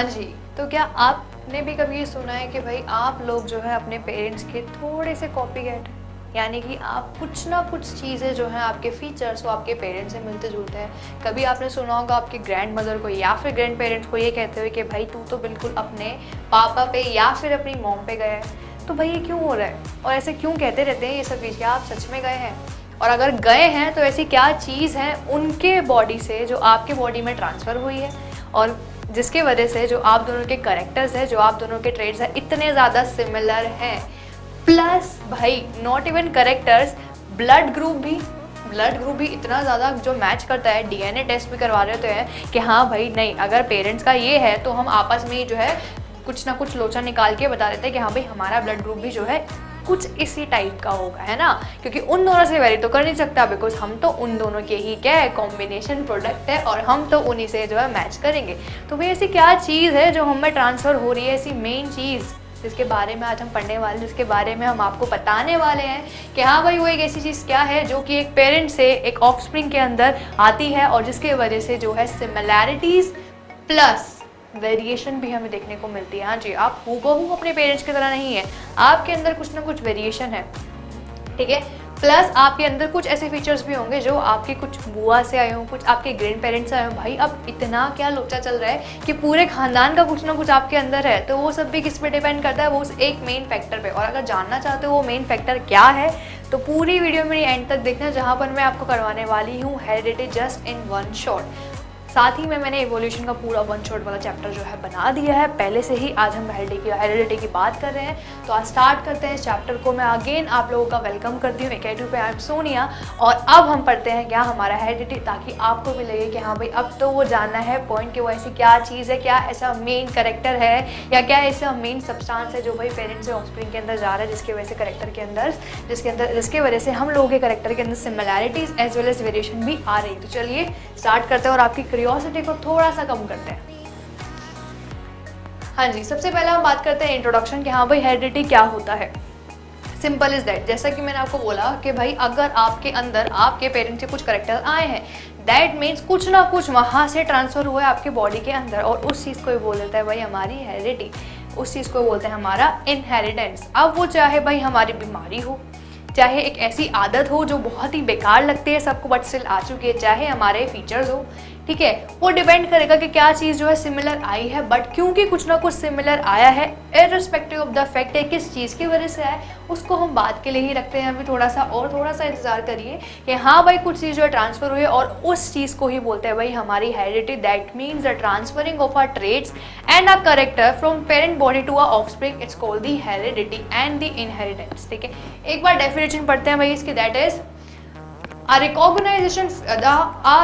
हाँ जी, तो क्या आपने भी कभी ये सुना है कि भाई आप लोग जो है अपने पेरेंट्स के थोड़े से कॉपीकैट हैं? यानी कि आप कुछ ना कुछ चीज़ें जो हैं आपके फीचर्स वो आपके पेरेंट्स से मिलते जुलते हैं। कभी आपने सुना होगा आपके ग्रैंड मदर को या फिर ग्रैंड पेरेंट्स को ये कहते हुए कि भाई तू तो बिल्कुल अपने पापा पे या फिर अपनी मॉम पे गया है। तो भाई ये क्यों हो रहा है और ऐसे क्यों कहते रहते हैं ये सब चीज़? क्या आप सच में गए हैं? और अगर गए हैं तो ऐसी क्या चीज़ है उनके बॉडी से जो आपके बॉडी में ट्रांसफ़र हुई है और जिसके वजह से जो आप दोनों के करेक्टर्स हैं, जो आप दोनों के ट्रेड्स हैं, इतने ज़्यादा सिमिलर हैं। प्लस भाई not even characters, blood group भी इतना ज़्यादा जो मैच करता है। डीएनए टेस्ट भी करवा रहे होते हैं कि हाँ भाई नहीं, अगर पेरेंट्स का ये है तो हम आपस में ही जो है कुछ ना कुछ लोचा निकाल के बता देते हैं कि हाँ भाई हमारा ब्लड ग्रुप भी जो है कुछ इसी टाइप का होगा, है ना। क्योंकि उन दोनों से वेरी तो कर नहीं सकता, बिकॉज हम तो उन दोनों के ही क्या है कॉम्बिनेशन प्रोडक्ट है और हम तो उन्हीं से जो है मैच करेंगे। तो भाई ऐसी क्या चीज़ है जो हमें ट्रांसफ़र हो रही है, ऐसी मेन चीज़ जिसके बारे में आज हम पढ़ने वाले, जिसके बारे में हम आपको बताने वाले हैं कि हाँ भाई वो एक ऐसी चीज़ क्या है जो कि एक पेरेंट से एक ऑफस्प्रिंग के अंदर आती है और जिसके वजह से जो है सिमिलैरिटीज़ प्लस वेरिएशन भी हमें देखने को मिलती है। हाँ जी, आप हूबहू अपने पेरेंट्स की तरह नहीं है, आपके अंदर कुछ ना कुछ वेरिएशन है, ठीक है। प्लस आपके अंदर कुछ ऐसे फीचर्स भी होंगे जो आपके कुछ बुआ से आए हों, कुछ आपके ग्रैंड पेरेंट्स से आए हों। भाई अब इतना क्या लोचा चल रहा है कि पूरे खानदान का कुछ ना कुछ आपके अंदर है। तो वो सब भी किस पे डिपेंड करता है? वो उस एक मेन फैक्टर पे। और अगर जानना चाहते हो वो मेन फैक्टर क्या है तो पूरी वीडियो मेरी एंड तक देखना, जहाँ पर मैं आपको करवाने वाली हूँ heredity just in one shot. साथ ही में मैंने एवोल्यूशन का पूरा वन शॉट वाला चैप्टर जो है बना दिया है पहले से ही। आज हम हेरिडिटी की बात कर रहे हैं, तो आज स्टार्ट करते हैं इस चैप्टर को। मैं अगेन आप लोगों का वेलकम करती हूँ एकेडमी पे। आई एम सोनिया और अब हम पढ़ते हैं क्या हमारा हेरिडिटी, ताकि आपको भी लगे कि हाँ भाई अब तो वो जानना है पॉइंट कि वो ऐसी क्या चीज़ है, क्या ऐसा मेन करेक्टर है या क्या ऐसा मेन सब्सटेंस है जो भाई पेरेंट्स से ऑफस्प्रिंग के अंदर जा रहा है, जिसकी वजह से करेक्टर के अंदर जिसके वजह से हम लोगों के करेक्टर के अंदर similarities as well as variation भी आ रही है। तो चलिए स्टार्ट करते हैं और आपकी क्यूरियोसिटी को थोड़ा सा कम करते हैं। हाँ जी, सबसे पहले हम बात करते हैं इंट्रोडक्शन कि हाँ भाई हेरिडिटी क्या होता है। सिंपल इज दैट, जैसा कि मैंने आपको बोला कि भाई अगर आपके अंदर आपके पेरेंट्स के कुछ करेक्टर आए हैं, दैट मीन्स कुछ ना कुछ वहाँ से ट्रांसफर हुआ है आपके बॉडी के अंदर और उस चीज़ को बोल देता है भाई हमारी हेरिडिटी, उस चीज़ को बोलते हैं हमारा इनहेरिटेंस। अब वो चाहे भाई हमारी बीमारी हो, चाहे एक ऐसी आदत हो जो बहुत ही बेकार लगती है सबको बट स्टिल आ चुकी है, चाहे हमारे फीचर्स हो, ठीक है। वो डिपेंड करेगा कि क्या चीज़ जो है सिमिलर आई है, बट क्योंकि कुछ ना कुछ सिमिलर आया है इर्रिस्पेक्टिव ऑफ द फैक्ट है किस चीज़ की वजह से आए, उसको हम बात के लिए ही रखते हैं। अभी थोड़ा सा इंतजार करिए कि हाँ भाई कुछ चीज़ जो है ट्रांसफर हुई है और उस चीज़ को ही बोलते हैं भाई हमारी heredity. That means the transferring of our traits and a character from parent body to a offspring, it's called the heredity and the inheritance, ठीक है। एक बार डेफिनेशन पढ़ते हैं भाई इसकी, that is a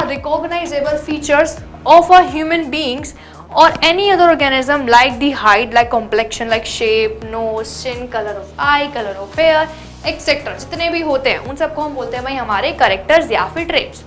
recognizable features of a human beings or any other organism like the height, like complexion, like shape, nose, chin, color of eye, color of hair, etc. जितने भी होते हैं उन सबको हम बोलते हैं भाई हमारे करेक्टर्स या फिर ट्रेड्स,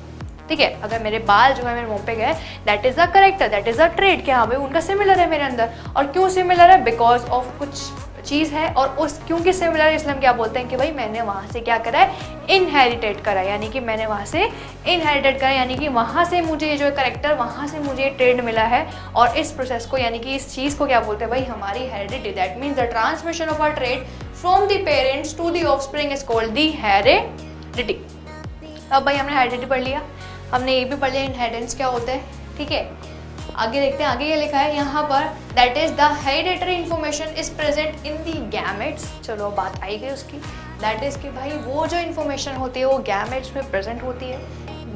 ठीक है। अगर मेरे बाल जो है मेरे मुंह पे गए, that is a character, that is a trade, क्या हाँ भाई उनका सिमिलर है मेरे अंदर। और क्यों सिमिलर है? बिकॉज ऑफ कुछ चीज़ है और उस क्योंकि सिमिलर है इसलिए हम क्या बोलते हैं कि भाई मैंने वहाँ से क्या करा है, इनहेरिटेड करा, यानी कि मैंने वहाँ से इनहेरिटेड करा, यानी कि वहाँ से मुझे ये जो करेक्टर, वहाँ से मुझे ट्रेड मिला है। और इस प्रोसेस को यानी कि इस चीज़ को क्या बोलते हैं भाई हमारी heredity. That means the transmission of our trait from the parents to the offspring is called the heredity. अब भाई हमने हेरिडिटी पढ़ लिया, हमने ये भी पढ़ लिया इनहेरिटेंस क्या होता है, ठीक है। आगे देखते हैं, आगे ये लिखा है यहाँ पर, that is the hereditary information is present in the gametes. चलो बात आई गई उसकी, दैट इज कि भाई वो जो इन्फॉर्मेशन होती है वो गैमेट्स में प्रेजेंट होती है।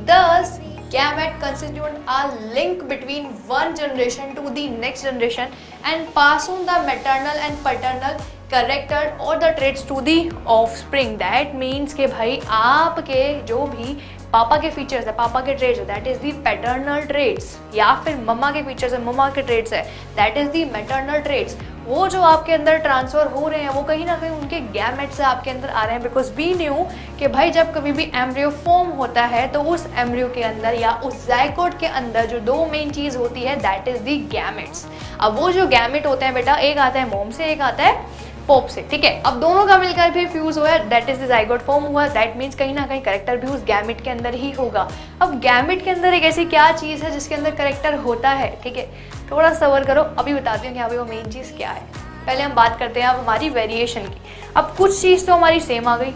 These gamete constitute a link between one generation to the next generation and pass on the maternal and paternal character और the traits to the offspring. That means के भाई आपके जो भी पापा के फीचर्स है, पापा के ट्रेड्स है, that is the paternal traits, या फिर मम्मा के फीचर्स है, मम्मा के ट्रेड्स है, that is the maternal traits. वो जो आपके अंदर ट्रांसफर हो रहे हैं वो कहीं ना कहीं उनके गैमेट से आपके अंदर आ रहे हैं। बिकॉज वी न्यू कि भाई जब कभी भी एम्ब्रियो फॉर्म होता है तो उस एम्ब्रियो के अंदर या उस जाइगोट के अंदर जो दो मेन चीज़ होती है दैट इज दी गैमेट्स। अब वो जो गैमेट होते हैं बेटा, एक आता है मोम से, एक आता है पोप से, ठीक है। अब दोनों का मिलकर भी फ्यूज हुआ है, that is the zygote form हुआ, दैट मीन्स कहीं ना कहीं करेक्टर भी उस गैमेट के अंदर ही होगा। अब गैमेट के अंदर एक ऐसी क्या चीज़ है जिसके अंदर करेक्टर होता है, ठीक है। थोड़ा सब्र करो, अभी बताती हूँ कि हाँ भाई वो मेन चीज़ क्या है। पहले हम बात करते हैं अब हमारी वेरिएशन की। अब कुछ चीज़ तो हमारी सेम आ गई,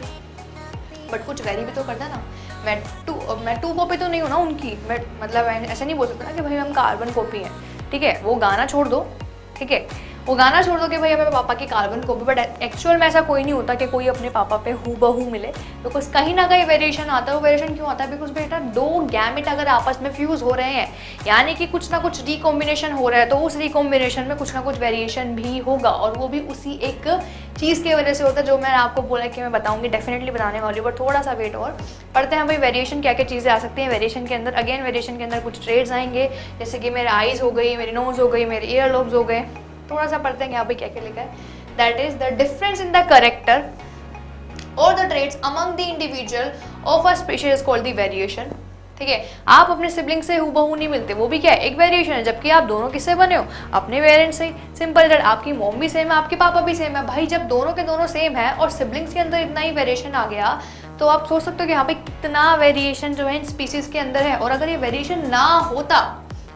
बट कुछ वेरी भी तो करता है ना। मैं टू कॉपी तो नहीं हूँ ना उनकी, मैं मतलब ऐसे नहीं बोल सकता ना कि भाई हम कार्बन कॉपी हैं, ठीक है। वो गाना छोड़ दो, ठीक है, वो गाना छोड़ दो कि भाई हमें पापा की कार्बन कॉपी, बट एक्चुअल में ऐसा कोई नहीं होता कि कोई अपने पापा पे हूबहू मिले, बिकॉज कहीं ना कहीं वेरिएशन आता है। वो वेरिएशन क्यों आता है? बिकॉज बेटा दो गैमेट अगर आपस में फ्यूज़ हो रहे हैं, यानी कि कुछ ना कुछ रिकॉम्बिनेशन हो रहा है, तो उस रिकॉम्बिनेशन में कुछ ना कुछ वेरिएशन भी होगा, और वो भी उसी एक चीज़ की वजह से होता है जो मैंने आपको बोला कि मैं बताऊंगी, डेफिनेटली बताने वाली हूँ, बट थोड़ा सा वेट और पढ़ते हैं भाई वेरिएशन क्या क्या चीज़ें आ सकती हैं वेरिएशन के अंदर। अगेन वेरिएशन के अंदर कुछ ट्रेड्स आएंगे, जैसे कि मेरे आईज हो गई, मेरी नोज हो गई, मेरे ईयर लोब्स हो गए। थोड़ा सा पढ़ते हैं यहाँ पे क्या क्या लिखा है। That is the difference in the character और the traits among the individual of a species is called the variation. ठीक है, आप अपने सिबलिंग से हूबहू नहीं मिलते, वो भी क्या है? एक वेरिएशन है। जबकि आप दोनों किससे बने हो? अपने पेरेंट्स से। सिंपल दैट, आपकी मॉम भी सेम है, आपके पापा भी सेम है। भाई जब दोनों के दोनों सेम है और सिबलिंग्स के अंदर इतना ही वेरिएशन आ गया, तो आप सोच सकते हो कि यहाँ पे कितना वेरिएशन जो है इन स्पीसीज के अंदर है। और अगर ये वेरिएशन ना होता,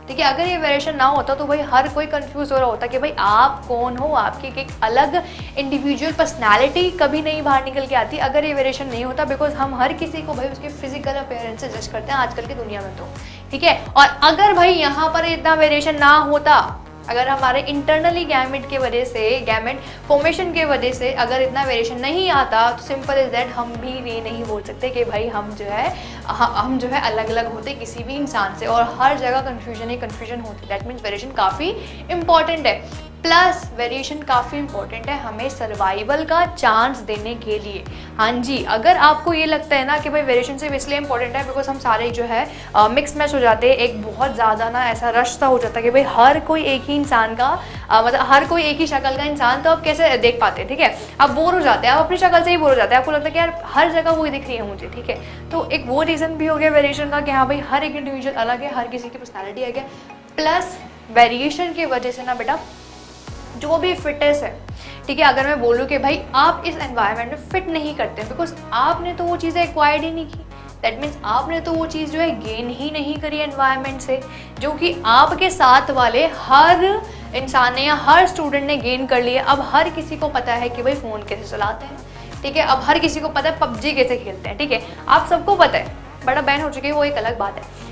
ठीक है, अगर ये वेरिएशन ना होता तो भाई हर कोई कंफ्यूज हो रहा होता कि भाई आप कौन हो, आपकी एक अलग इंडिविजुअल पर्सनालिटी कभी नहीं बाहर निकल के आती अगर ये वेरिएशन नहीं होता। बिकॉज हम हर किसी को भाई उसके फिजिकल अपीयरेंस से जज करते हैं आजकल की दुनिया में, तो ठीक है। और अगर भाई यहाँ पर इतना वेरिएशन ना होता, अगर हमारे इंटरनली गैमेट के वजह से, गैमेट फॉर्मेशन के वजह से अगर इतना वेरिएशन नहीं आता, तो सिंपल इज दैट हम भी ये नहीं बोल सकते कि भाई हम जो है अलग अलग होते किसी भी इंसान से। और हर जगह कन्फ्यूजन ही कन्फ्यूजन होती है। दैट मीन्स वेरिएशन काफ़ी इंपॉर्टेंट है। प्लस वेरिएशन काफ़ी इंपॉर्टेंट है हमें सर्वाइवल का चांस देने के लिए। हाँ जी, अगर आपको ये लगता है ना कि भाई वेरिएशन सिर्फ इसलिए इंपॉर्टेंट है बिकॉज हम सारे जो है मिक्स मैच हो जाते हैं, एक बहुत ज़्यादा ना ऐसा रश सा हो जाता है कि भाई हर कोई एक ही इंसान का मतलब हर कोई एक ही शक्ल का इंसान, तो आप कैसे देख पाते हैं? ठीक है, आप बोर हो जाते हैं, आप अपनी शक्ल से ही बोर हो जाते हैं, आपको लगता है कि यार हर जगह वही दिख रही है मुझे। ठीक है, तो एक वो रीज़न भी हो गया वेरिएशन का कि हाँ भाई हर एक इंडिविजुअल अलग है, हर किसी की पर्सनैलिटी अलग है। प्लस वेरिएशन की वजह से ना बेटा जो भी फिटनेस है, ठीक है, अगर मैं बोलूँ कि भाई आप इस एनवायरनमेंट में फिट नहीं करते बिकॉज आपने तो वो चीज़ें एक्वायर्ड ही नहीं की, दैट मीन्स आपने तो वो चीज़ जो है गेन ही नहीं करी एनवायरनमेंट से, जो कि आपके साथ वाले हर इंसान ने या हर स्टूडेंट ने गेन कर लिया। अब हर किसी को पता है कि भाई फ़ोन कैसे चलाते हैं, ठीक है, अब हर किसी को पता है पबजी कैसे खेलते हैं, ठीक है, आप सबको पता है। बड़ा बैन हो चुकी है वो एक अलग बात है,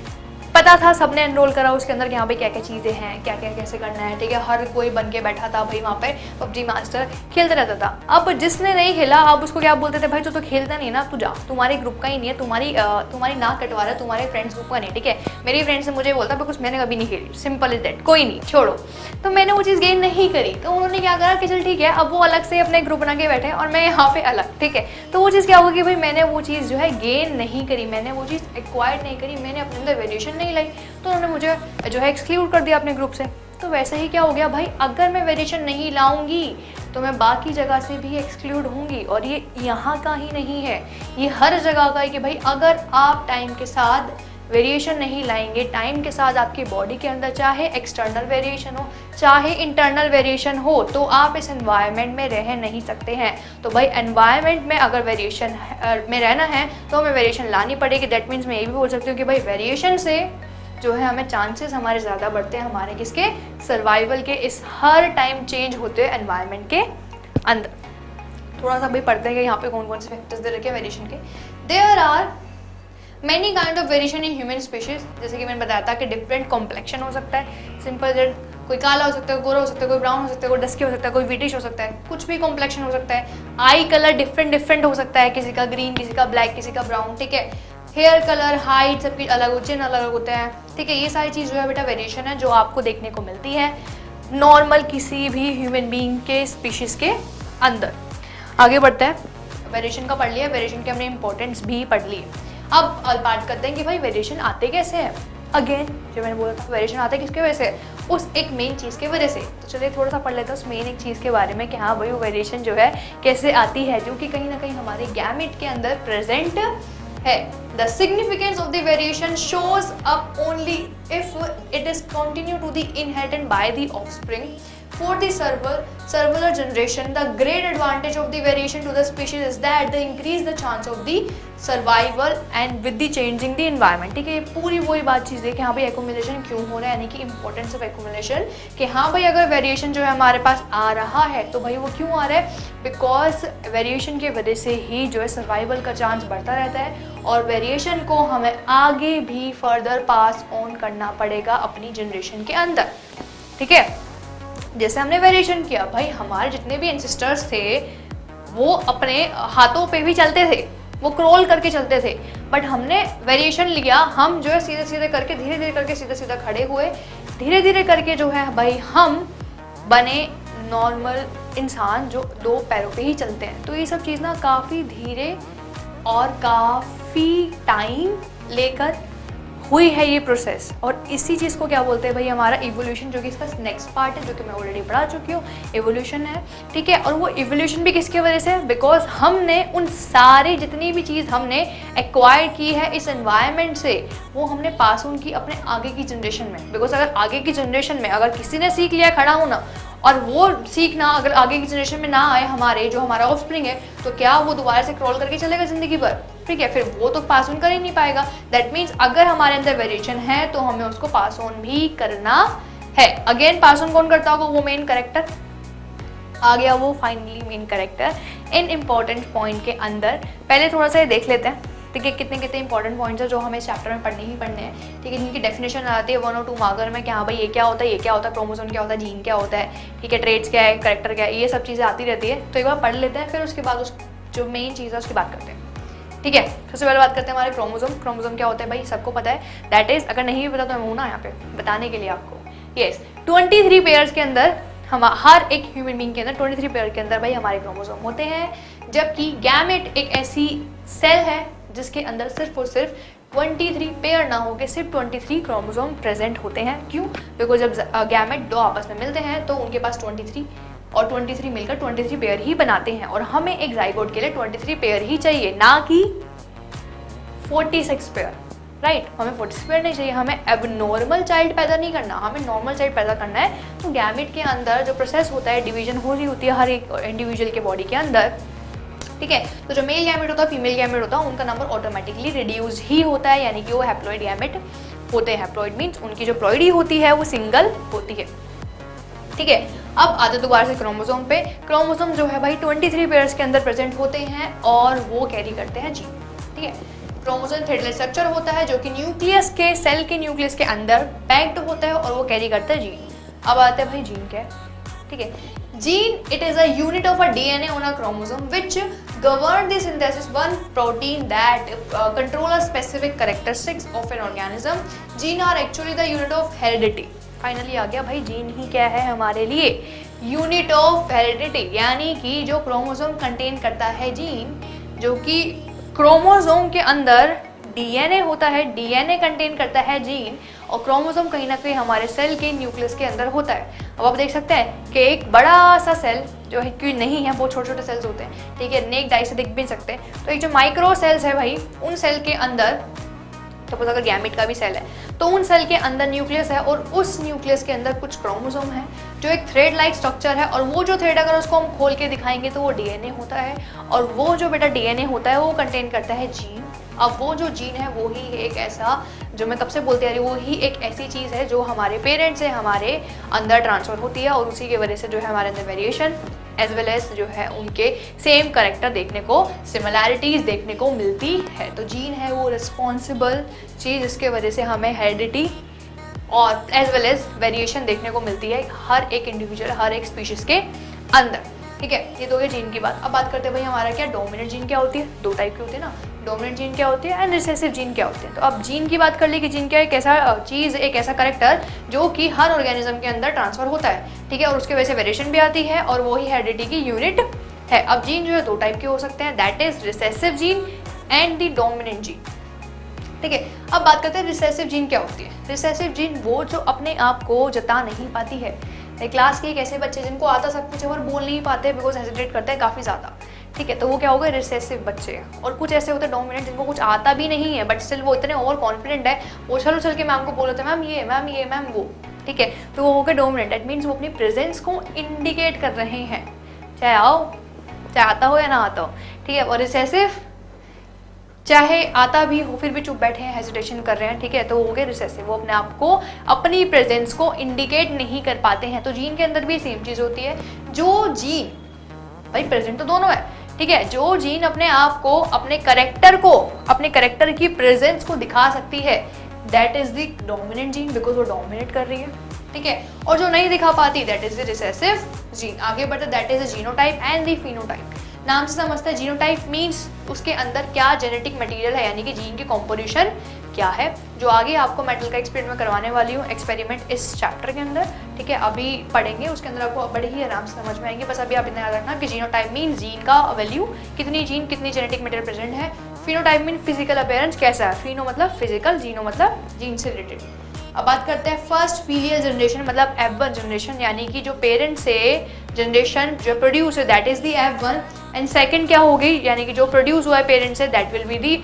पता था, सबने एनरोल करा उसके अंदर कि यहाँ पे क्या क्या चीज़ें हैं, क्या क्या कैसे करना है, ठीक है, हर कोई बन के बैठा था भाई वहाँ पे पबजी मास्टर खेलते रहता था। अब जिसने नहीं खेला अब उसको क्या बोलते थे, भाई तो खेलता नहीं ना, तू जा, तुम्हारे ग्रुप का ही नहीं है, तुम्हारी नाक कटवा रहा है, तुम्हारे फ्रेंड्स ग्रुप का नहीं, ठीक है। मेरी फ्रेंड्स से मुझे बोलता बिकॉज मैंने कभी नहीं खेली, सिंपल इज दैट, कोई नहीं, छोड़ो। तो मैंने वो चीज़ गेन नहीं करी, तो उन्होंने क्या करा कि चल ठीक है, अब वो अलग से अपने ग्रुप बना के बैठे और मैं यहाँ पे अलग, ठीक है। तो वो चीज़ क्या होगी कि भाई मैंने वो चीज़ जो है गेन नहीं करी, मैंने वो चीज़ एक्वायर्ड नहीं करी, मैंने अपने अंदर वेरिएशन नहीं लाई, तो उन्होंने मुझे जो है एक्सक्लूड कर दिया अपने ग्रुप से। तो वैसे ही क्या हो गया भाई, अगर मैं वेरिएशन नहीं लाऊंगी तो मैं बाकी जगह से भी एक्सक्लूड होंगी। और ये यहाँ का ही नहीं है, ये हर जगह का है कि भाई अगर आप टाइम के साथ वेरिएशन नहीं लाएंगे, टाइम के साथ आपकी बॉडी के अंदर चाहे एक्सटर्नल वेरिएशन हो चाहे इंटरनल वेरिएशन हो, तो आप इस एनवायरनमेंट में रह नहीं सकते हैं। तो भाई एनवायरनमेंट में अगर वेरिएशन में रहना है तो हमें वेरिएशन लानी पड़ेगी। दैट मीन्स मैं ये भी बोल सकती हूँ कि भाई वेरिएशन से जो है हमें चांसेस हमारे ज़्यादा बढ़ते हैं हमारे किसके, सर्वाइवल के, इस हर टाइम चेंज होते हैं एनवायरनमेंट के अंदर। थोड़ा सा भी पढ़ते हैं कि यहाँ पे कौन कौन से फैक्टर्स दे रखे हैं वेरिएशन के। There are many kind of variation in human species, जैसे कि मैंने बताया था कि डिफरेंट कॉम्प्लेक्शन हो सकता है, सिंपल जेड, कोई काला हो सकता है, कोई गोरा हो सकता है, कोई ब्राउन हो सकता है, कोई डस्की हो सकता है, कोई व्हिटिश हो सकता है, कुछ भी कॉम्प्लेक्शन हो सकता है। आई कलर डिफरेंट हो सकता है, किसी का ग्रीन, किसी का ब्लैक, किसी का ब्राउन, ठीक है। हेयर कलर, हाइट सबकी अलग, चिन अलग होते हैं, ठीक है। ये सारी चीज़ जो है बेटा वेरिएशन है जो आपको देखने को मिलती है नॉर्मल किसी भी ह्यूमन बीइंग के स्पीशीज़ के अंदर। आगे बढ़ते हैं, वेरिएशन का पढ़ लिया, वेरिएशन के हमने इंपॉर्टेंस भी पढ़ ली। अब बात करते हैं कि भाई वेरिएशन आते कैसे हैं। अगेन जो मैंने बोला था वेरिएशन आते किसके वजह से, उस एक मेन चीज़ के वजह से। तो चलिए थोड़ा सा पढ़ लेते हैं उस मेन एक चीज़ के बारे में कि हाँ भाई वो वेरिएशन जो है कैसे आती है, जो कि कहीं ना कहीं हमारे गैमेट के अंदर प्रेजेंट है। The significance of the variation shows up only if it is continued to the inherited by the offspring. for the cellular generation, the great advantage of the variation to the species is that they increase the chance of the survival and with the changing the environment। ठीक है, ये पूरी वही बात चीज़ है कि हाँ भाई एक्यूमुलेशन क्यों हो रहा है, यानी कि इंपॉर्टेंस ऑफ एक्यूमुलेशन, कि हाँ भाई अगर वेरिएशन जो है हमारे पास आ रहा है तो भाई वो क्यों आ रहा है, बिकॉज वेरिएशन की वजह से ही जो है सर्वाइवल का चांस बढ़ता रहता है और वेरिएशन को हमें आगे भी फर्दर पास ऑन करना पड़ेगा अपनी जनरेशन के अंदर। ठीक है, जैसे हमने वेरिएशन किया, भाई हमारे जितने भी एंसेस्टर्स थे वो अपने हाथों पे भी चलते थे, वो क्रॉल करके चलते थे, बट हमने वेरिएशन लिया, हम जो है सीधे सीधे करके धीरे धीरे करके सीधा सीधा खड़े हुए, धीरे धीरे करके जो है भाई हम बने नॉर्मल इंसान जो दो पैरों पे ही चलते हैं। तो ये सब चीज़ ना काफ़ी धीरे और काफ़ी टाइम लेकर हुई है ये प्रोसेस, और इसी चीज़ को क्या बोलते हैं भाई हमारा इवोल्यूशन, जो कि इसका नेक्स्ट पार्ट है, जो कि मैं ऑलरेडी पढ़ा चुकी हूँ, इवोल्यूशन है। ठीक है, और वो इवोल्यूशन भी किसकी वजह से, बिकॉज हमने उन सारी जितनी भी चीज़ हमने एक्वायर की है इस एनवायरनमेंट से, वो हमने पास ऑन की अपने आगे की जनरेशन में। बिकॉज अगर आगे की जनरेशन में अगर किसी ने सीख लिया खड़ा होना, और वो सीखना अगर आगे की जनरेशन में ना आए, हमारे जो हमारा ऑफस्प्रिंग है, तो क्या वो दोबारा से क्रॉल करके चलेगा ज़िंदगी भर? ठीक है, फिर वो तो पास ऑन कर ही नहीं पाएगा। दैट मीन्स अगर हमारे अंदर वेरिएशन है तो हमें उसको पास ऑन भी करना है। अगेन पास ऑन कौन करता होगा, वो मेन कैरेक्टर आ गया, वो finally main character in important point के अंदर। पहले थोड़ा सा ये देख लेते हैं, ठीक है, कितने कितने इंपॉर्टेंट पॉइंट्स है जो हमें चैप्टर में पढ़ने ही पढ़ने हैं। ठीक है, जिनकी डेफिनेशन आती है 1 और 2 मार्कर में, क्या हाँ भाई ये क्या होता है, ये क्या होता है, क्रोमोसोम क्या होता है, जीन क्या होता है, ठीक है, ट्रेड्स क्या है, कैरेक्टर क्या है, ये सब चीज़ें आती रहती है। तो एक बार पढ़ लेते हैं, फिर उसके बाद उस जो मेन चीज़ है उसकी बात करते हैं। ठीक है, सबसे पहले बात करते हैं हमारे क्रोमोसोम। क्रोमोसोम क्या होता है भाई सबको पता है, दैट इज, अगर नहीं भी पता तो मैं हूँ ना यहाँ पे बताने के लिए आपको। यस, 23 पेयर्स के अंदर हम हर एक ह्यूमन बीइंग के अंदर 23 पेयर के अंदर भाई हमारे क्रोमोसोम होते हैं, जबकि गैमेट एक ऐसी सेल है जिसके अंदर सिर्फ और सिर्फ 23 पेयर ना होकर सिर्फ 23 क्रोमोसोम प्रेजेंट होते हैं। क्यों? बिकॉज जब गैमेट दो आपस में मिलते हैं तो उनके पास 23 और 23 मिलकर 23 पेयर ही बनाते हैं, और हमें एक जाइगोट के लिए 23 पेयर ही चाहिए, ना कि 46 पेयर। राइट, हमें 46 पेयर नहीं चाहिए, हमें एबनॉर्मल चाइल्ड पैदा नहीं करना, हमें नॉर्मल चाइल्ड पैदा करना है। तो गैमेट के अंदर जो प्रोसेस होता है, डिवीजन हो रही होती है हर एक इंडिविजुअल के बॉडी के अंदर। ठीक है, तो जो मेल गैमेट होता है, फीमेल गैमेट होता है, उनका नंबर ऑटोमेटिकली रिड्यूस ही होता है, यानी कि वो हैप्लॉइड गैमेट होते हैं। हैप्लॉइड मीन्स उनकी जो प्लॉइडी होती है वो सिंगल होती है। ठीक है, अब आते दोबारा से क्रोमोसोम पे। क्रोमोसोम जो है भाई 23 पेयर्स के अंदर प्रेजेंट होते हैं और वो कैरी करते हैं जीन। ठीक है, क्रोमोसोम थ्रेडलेस स्ट्रक्चर होता है जो कि न्यूक्लियस के, सेल के न्यूक्लियस के अंदर पैक्ड होता है और वो कैरी करता है जीन। अब आते हैं भाई जीन क्या है। ठीक है, gene, it is a unit of a DNA on a chromosome which govern the synthesis one protein that control a specific characteristics of an organism. Gene are actually the unit of heredity. Finally आ गया भाई, gene ही क्या है हमारे लिए, unit of heredity, यानी कि जो क्रोमोसोम कंटेन करता है जीन, जो कि क्रोमोसोम के अंदर डीएनए होता है, डीएनए कंटेन करता है जीन, और क्रोमोसोम कहीं ना कहीं हमारे सेल के न्यूक्लियस के अंदर होता है। अब आप देख सकते हैं कि एक बड़ा सा सेल जो है, क्यों नहीं है, बहुत छोटे छोटे सेल्स होते हैं, ठीक है, नेक डाई से दिख भी सकते हैं। तो एक जो माइक्रो सेल्स है भाई, उन सेल के अंदर, सपोज अगर गैमेट का भी सेल है तो उन सेल के अंदर न्यूक्लियस है, और उस न्यूक्लियस के अंदर कुछ क्रोमोसोम है जो एक थ्रेड लाइक स्ट्रक्चर है, और वो जो थ्रेड अगर उसको हम खोल के दिखाएंगे तो वो डीएनए होता है, और वो जो बेटा डीएनए होता है वो कंटेन करता है जीन। अब वो जो जीन है वो ही एक ऐसा, जो मैं कब से बोलती आ रही हूँ, वो ही एक ऐसी चीज़ है जो हमारे पेरेंट्स से हमारे अंदर ट्रांसफ़र होती है, और उसी की वजह से जो है हमारे अंदर वेरिएशन एज वेल एज जो है उनके सेम करेक्टर देखने को, सिमिलैरिटीज़ देखने को मिलती है। तो जीन है वो रिस्पॉन्सिबल चीज़ जिसके वजह से हमें हेरिडिटी और एज वेल एज वेरिएशन देखने को मिलती है हर एक इंडिविजुअल, हर एक स्पीशीज़ के अंदर। ठीक है, ये तो है जीन की बात। अब बात करते हैं भाई हमारा क्या डोमिनेंट जीन क्या होती है। दो टाइप की होती है ना, डोमिनेंट जीन क्या होती है एंड रिसेसिव जीन क्या होती है। तो अब जीन की बात कर ली कि जीन क्या है, एक ऐसा चीज़, एक ऐसा करेक्टर जो कि हर ऑर्गेनिज्म के अंदर ट्रांसफर होता है। ठीक है, और उसके वजह से वेरिएशन भी आती है, और वही हेरिडिटी की यूनिट है। अब जीन जो है दो टाइप के हो सकते हैं, that is recessive gene and the dominant gene. ठीक है, अब बात करते हैं रिसेसिव जीन क्या होती है। रिसेसिव जीन वो जो अपने आप को जता नहीं पाती है। क्लास के एक ऐसे बच्चे जिनको आता सब कुछ है और बोल नहीं पाते बिकॉज हेजिटेट करते हैं काफ़ी ज़्यादा। ठीक है, तो वो क्या होगा, रिसेसिव बच्चे। और कुछ ऐसे होते हैं डोमिनेंट जिनको कुछ आता भी नहीं है बट स्टिल वो इतने ओवर कॉन्फिडेंट है, वो उछल उछल के मैम को बोल रहे थे मैम ये मैम वो। ठीक है, तो वो हो गया डोमिनेंट, दैट मीन्स वो अपनी प्रेजेंस को इंडिकेट कर रहे हैं, चाहे आओ, चाहे आता हो या ना आता हो, ठीक है। और रिसेसिव चाहे आता भी हो फिर भी चुप बैठे हैं, हेजिटेशन कर रहे हैं, ठीक है, तो वो हो गए रिसेसिव, वो अपने आप को, अपनी प्रेजेंस को इंडिकेट नहीं कर पाते हैं। तो जीन के अंदर भी सेम चीज़ होती है, जो जीन, भाई प्रेजेंट तो दोनों है, ठीक है, जो जीन अपने आप को, अपने करेक्टर को, अपने करेक्टर की प्रेजेंस को दिखा सकती है, that is the dominant gene, because वो डोमिनेट कर रही है, ठीक है। और जो नहीं दिखा पाती, that is the recessive gene. आगे बढ़ते, that is the genotype and the phenotype. नाम से समझते हैं, जीनोटाइप मीन्स उसके अंदर क्या जेनेटिक मटेरियल है, यानी कि जीन की कॉम्पोजिशन क्या है, जो आगे आपको मेंटल का एक्सपेरिमेंट करवाने वाली हूँ, एक्सपेरिमेंट इस चैप्टर के अंदर, ठीक है, अभी पढ़ेंगे, उसके अंदर आपको बड़े ही आराम से समझ में आएंगे। बस अभी आप इतना याद रखना कि जीनोटाइप मीन जीन का वैल्यू, कितनी जीन, कितनी जेनेटिक मटेरियल प्रेजेंट है। फिनोटाइप मीन फिजिकल अपीयरेंस कैसा है, फिनो मतलब फिजिकल, जीनो मतलब जीन से रिलेटेड। अब बात करते हैं फर्स्ट फीलियल जनरेशन, मतलब F1 जनरेशन, यानी कि जो पेरेंट से जनरेशन जो प्रोड्यूस है, that is the F1। And second क्या हो गई, यानी कि जो प्रोड्यूस हुआ है पेरेंट से, that will be the,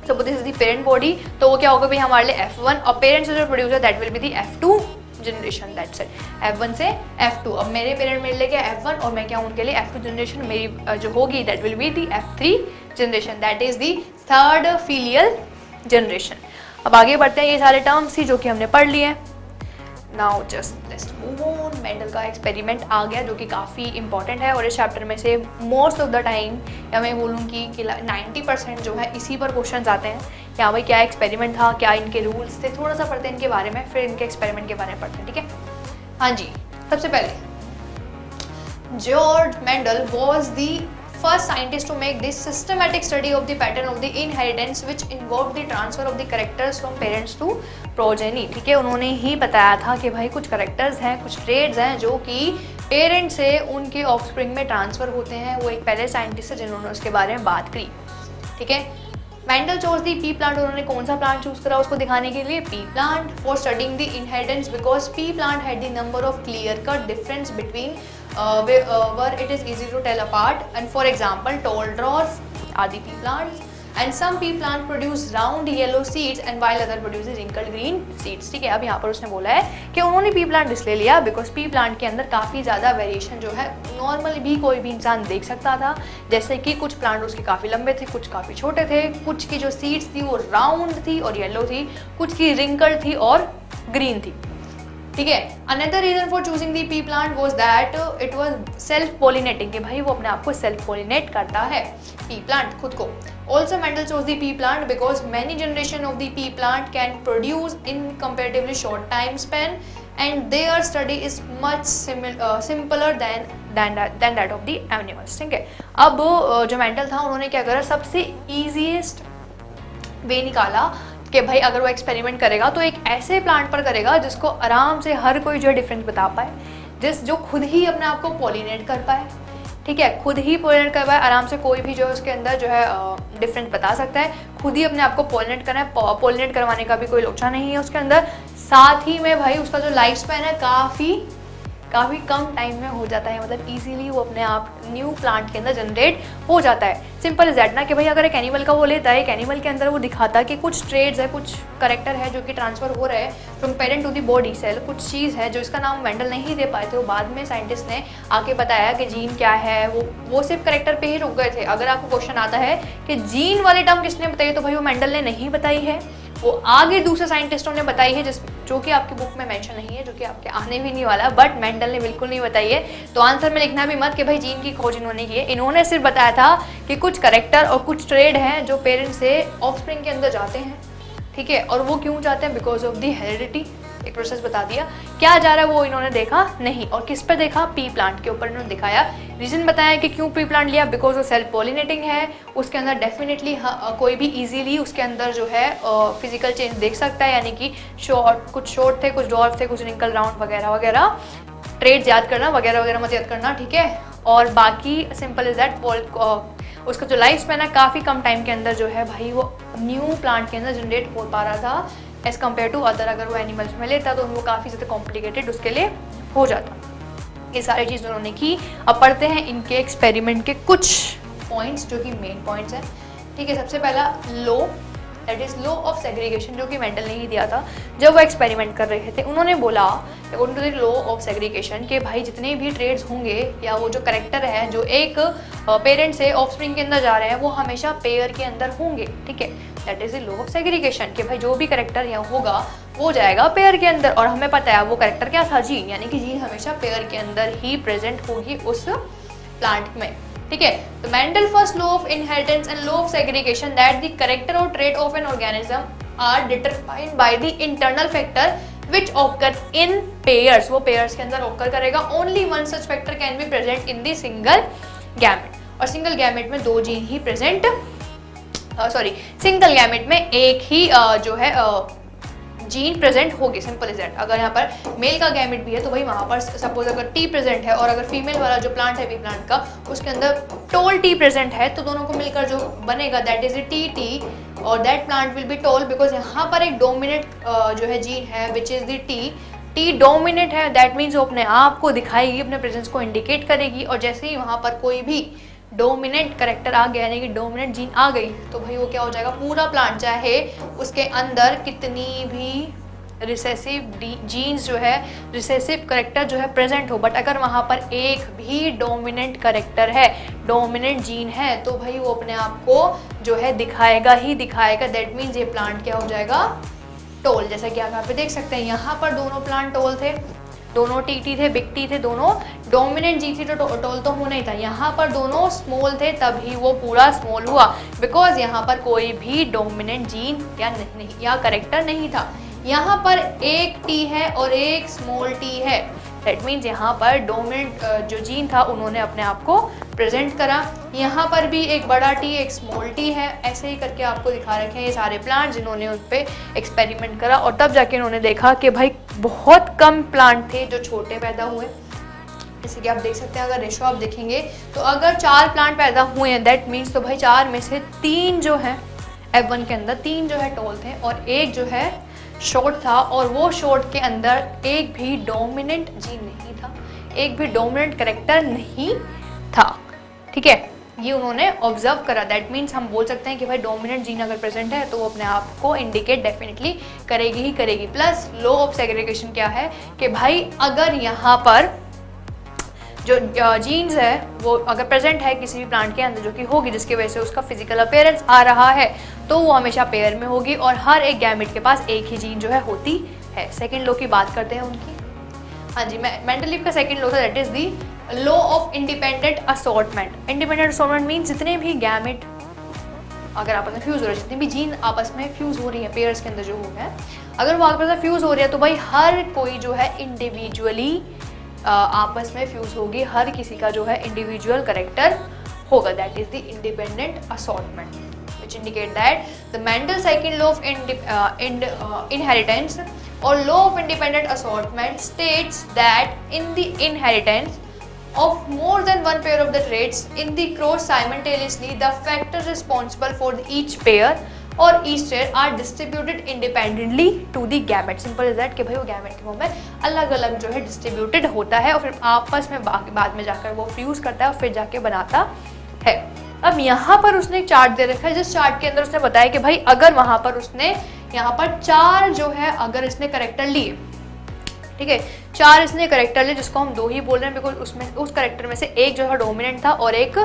suppose this is the parent body, तो वो क्या होगा भाई हमारे लिए F1, और पेरेंट से जो प्रोड्यूस है that will be the F2 generation, that's it, F1 से F2। अब मेरे पेरेंट मेरे लिए क्या F1 और मैं क्या हूँ उनके लिए F2 जनरेशन, मेरी जो होगी that will be the F3 generation, that is the third filial generation. अब आगे बढ़ते हैं, ये सारे टर्म्स थी जो कि हमने पढ़ लिए हैं। Now just let's move on. Mendel का एक्सपेरिमेंट आ गया जो कि काफ़ी इंपॉर्टेंट है, और इस चैप्टर में से मोस्ट ऑफ द टाइम, या मैं बोलूँ कि 90% जो है इसी पर क्वेश्चन आते हैं कि हाँ भाई क्या एक्सपेरिमेंट था, क्या इनके रूल्स थे, थोड़ा सा पढ़ते हैं इनके बारे में, फिर इनके एक्सपेरिमेंट के बारे में पढ़ते हैं, ठीक है। हाँ जी, सबसे पहले George Mendel was the first scientist to make this systematic study of the pattern of the inheritance which involved the transfer of the characters from parents to progeny, ठीक है। उन्होंने ही बताया था कि भाई कुछ करेक्टर्स हैं, कुछ ट्रेड्स हैं जो कि पेरेंट से उनके ऑफस्प्रिंग में ट्रांसफर होते हैं। वो एक पहले साइंटिस्ट है जिन्होंने उसके बारे में बात करी, ठीक है। मेंडल चूज दी पी प्लांट, उन्होंने कौन सा प्लांट चूज करा उसको दिखाने के लिए, P plant, for studying the inheritance because P plant had the number of clear cut difference between where it is easy to tell apart, and for example tall dwarf are the pea plants, and some pea plant produce round yellow seeds and while other produces wrinkled green seeds, ठीक है। अब यहाँ पर उसने बोला है कि उन्होंने पी प्लांट इसलिए लिया बिकॉज पी प्लांट के अंदर काफ़ी ज़्यादा वेरिएशन जो है नॉर्मली भी कोई भी इंसान देख सकता था, जैसे कि कुछ प्लांट उसके काफ़ी लंबे थे, कुछ काफ़ी छोटे थे, कुछ की जो सीड्स थी वो राउंड थी और येलो थी, कुछ की रिंकल्ड थी और ग्रीन थी, ठीक है। Another reason for choosing the pea plant was that it was self pollinating, कि भाई वो अपने आप को सेल्फ पोलिनेट करता है पी प्लांट खुद को। Also Mendel chose the pea plant because many generation of the pea plant can produce in comparatively short time span and their study is much simpler than that of the animals, ठीक है। अब जो Mendel था उन्होंने क्या करा, सबसे easiest वे निकाला कि भाई अगर वो एक्सपेरिमेंट करेगा तो एक ऐसे प्लांट पर करेगा जिसको आराम से हर कोई जो है डिफरेंस बता पाए, जो खुद ही अपने आप को पॉलिनेट कर पाए, ठीक है, खुद ही पॉलिनेट कर पाए आराम से, कोई भी जो है उसके अंदर जो है डिफरेंस बता सकता है, खुद ही अपने आप को पॉलिनेट करना है, पॉलिनेट करवाने का भी कोई लोचा नहीं है उसके अंदर। साथ ही में भाई उसका जो लाइफ स्पैन है काफ़ी कम टाइम में हो जाता है, मतलब इजीली वो अपने आप न्यू प्लांट के अंदर जनरेट हो जाता है। सिंपल इज दैट ना, कि भाई अगर एक एनिमल का वो लेता है, एक एनिमल के अंदर वो दिखाता है कि कुछ ट्रेड्स है, कुछ करेक्टर है जो कि ट्रांसफर हो रहे हैं from parent to the body cell, कुछ चीज़ है जो इसका नाम मेंडल नहीं दे पाए थे, वो बाद में साइंटिस्ट ने आके बताया कि जीन क्या है, वो सिर्फ करेक्टर पे ही रुक गए थे। अगर आपको क्वेश्चन आता है कि जीन वाली टर्म किसने बताई, तो भाई वो मेंडल ने नहीं बताई है, वो आगे दूसरे साइंटिस्टों ने बताई है, जो कि आपकी बुक में मेंशन नहीं है, जो कि आपके आने भी नहीं वाला, बट मेंडल ने बिल्कुल नहीं बताई है। तो आंसर में लिखना भी मत कि भाई जीन की खोज इन्होंने की है, इन्होंने सिर्फ बताया था कि कुछ करेक्टर और कुछ ट्रेड हैं जो पेरेंट्स से ऑफस्प्रिंग के अंदर जाते हैं, ठीक है, और वो क्यों जाते हैं, बिकॉज ऑफ दी हेरिडिटी, एक प्रोसेस बता दिया। क्या जा रहा है वो इन्होंने देखा नहीं, और किस पर देखा, पी प्लांट के ऊपर इन्होंने दिखाया। रीजन बताया कि क्यों पी प्लांट लिया, बिकॉज वो सेल्फ पॉलिनेटिंग है, उसके अंदर डेफिनेटली कोई भी इजीली उसके अंदर जो है फिजिकल चेंज देख सकता है, यानी कि कुछ शॉर्ट थे, कुछ डॉर्फ थे, कुछ रिंकल राउंड वगैरह वगैरह, ट्रेड्स याद करना वगैरह वगैरह मत याद करना, ठीक है। और बाकी सिंपल इज दैट उसका जो लाइफ स्पैन है काफ़ी कम टाइम के अंदर जो है भाई वो न्यू प्लांट के अंदर जनरेट हो पा रहा था एज़ कम्पेयर टू अदर। अगर वो एनिमल्स में लेता तो वो काफ़ी ज़्यादा कॉम्प्लिकेटेड उसके लिए हो जाता। ये सारी चीज़ उन्होंने की। अब पढ़ते हैं इनके एक्सपेरिमेंट के कुछ पॉइंट्स जो कि मेन पॉइंट्स हैं, ठीक है। सबसे पहला लो that is law of segregation, जो कि मेंडल ने ही दिया था जब वो एक्सपेरिमेंट कर रहे थे। उन्होंने बोला according to the law of segregation कि भाई जितने भी ट्रेड्स होंगे या वो जो करेक्टर है जो एक पेरेंट से ऑफस्प्रिंग के अंदर जा रहे हैं वो हमेशा पेयर के अंदर होंगे, ठीक है। That is the law of segregation कि भाई जो भी करेक्टर यहाँ होगा वो जाएगा पेयर के अंदर, और हमें पता है वो करेक्टर क्या था, जीन, यानी कि जीन हमेशा पेयर के अंदर ही प्रेजेंट होगी उस प्लांट में, ठीक है। तो Mendel first law of inheritance and law of segregation that the character और trait of an organism are determined by the internal factor which occur in pairs, वो pairs के अंदर occur करेगा। only one such factor can be present in the single gamete, और single gamete में दो gene ही present, single gamete में एक ही जो है जीन प्रेजेंट होगी, सिंपल इज दैट। अगर यहाँ पर मेल का गैमेट भी है तो भाई वहाँ पर सपोज अगर टी प्रेजेंट है और अगर फीमेल वाला जो प्लांट है बी प्लांट का उसके अंदर टोल टी प्रेजेंट है, तो दोनों को मिलकर जो बनेगा दैट इज टी टी, और that plant will be toll because यहाँ पर एक डोमिनेट जो है जीन है which is the T dominate है। दैट मीन्स वो अपने आप को दिखाएगी, अपने प्रेजेंस को इंडिकेट करेगी, और जैसे ही वहाँ पर कोई भी डोमिनेंट करेक्टर आ गया यानी कि डोमिनेंट जीन आ गई तो भाई वो क्या हो जाएगा, पूरा प्लांट चाहे उसके अंदर कितनी भी रिसेसिव जीन्स जो है रिसेसिव करेक्टर जो है प्रेजेंट हो, बट अगर वहाँ पर एक भी डोमिनेंट करेक्टर है, डोमिनेंट जीन है, तो भाई वो अपने आप को जो है दिखाएगा ही दिखाएगा। दैट मीन्स ये प्लांट क्या हो जाएगा, टोल। जैसा कि आप यहाँ पे देख सकते हैं यहाँ पर दोनों प्लांट टोल थे, दोनों टी थे, बिग टी थे, दोनों डोमिनेंट जी थी, तो टोल तो होना ही था। यहाँ पर दोनों स्मॉल थे तभी वो पूरा स्मॉल हुआ, बिकॉज यहाँ पर कोई भी डोमिनेंट जीन या करेक्टर नहीं था। यहाँ पर एक टी है और एक स्मॉल टी है, दैट मीन्स यहाँ पर डोमिनेंट जो जीन था उन्होंने अपने आप को प्रेजेंट करा। यहाँ पर भी एक बड़ा टी एक स्मॉल टी है, ऐसे ही करके आपको दिखा रखे हैं ये सारे प्लांट जिन्होंने उन पर एक्सपेरिमेंट करा, और तब जाके उन्होंने देखा कि भाई बहुत कम प्लांट थे जो छोटे पैदा हुए। जैसे कि आप देख सकते हैं अगर रेशो आप देखेंगे तो अगर 4 प्लांट पैदा हुए हैं दैट मीन्स तो भाई 4 में से 3 जो है F1 के अंदर 3 जो है टॉल थे और एक जो है शॉर्ट था, और वो शॉर्ट के अंदर एक भी डोमिनेंट जीन नहीं था, एक भी डोमिनेंट करेक्टर नहीं था, ठीक है। ये उन्होंने ऑब्जर्व करा। दैट मीन्स हम बोल सकते हैं कि भाई डोमिनेंट जीन अगर प्रेजेंट है तो वो अपने आप को इंडिकेट डेफिनेटली करेगी ही करेगी। प्लस लॉ ऑफ सेग्रीगेशन क्या है कि भाई अगर यहाँ पर जो जीन्स है वो अगर प्रेजेंट है किसी भी प्लांट के अंदर, जो कि होगी जिसकी वजह से उसका फिजिकल अपीयरेंस आ रहा है, तो वो हमेशा पेयर में होगी और हर एक गैमेट के पास एक ही जीन जो है होती है। सेकंड लॉ की बात करते हैं उनकी। हाँ जी, मेंडलीव का सेकंड लॉ था that is the law of independent assortment. Independent assortment means जितने भी गैमेट अगर आपस में फ्यूज हो रहे हैं, जितने भी जीन आपस में फ्यूज हो रही है पेयर्स के अंदर जो हो गया, अगर वो आपस में फ्यूज हो रही है तो भाई हर कोई जो है इंडिविजुअली आपस में फ्यूज होगी, हर किसी का जो है इंडिविजुअल करेक्टर होगा। That is the independent assortment which indicate that the Mendel's second law of inheritance or law of independent assortment states that in the inheritance of more than one pair of the traits in the cross simultaneously the factors responsible for each pair और each trait are distributed independently to the gamete। Simple is that कि भाई वो gamete के form में अलग अलग जो है डिस्ट्रीब्यूटेड होता है और फिर आपस में बाद में जाकर वो फ्यूज करता है और फिर जाके बनाता है। अब यहाँ पर उसने एक चार्ट दे रखा है, जिस चार्ट के अंदर उसने बताया कि भाई अगर वहाँ पर उसने यहाँ पर 4 जो है अगर इसने करेक्टर लिए, ठीक है, 4 इसने करेक्टर लिए जिसको हम 2 ही बोल रहे हैं बिकॉज उसमें उस करेक्टर में से एक जो है डोमिनेंट था और एक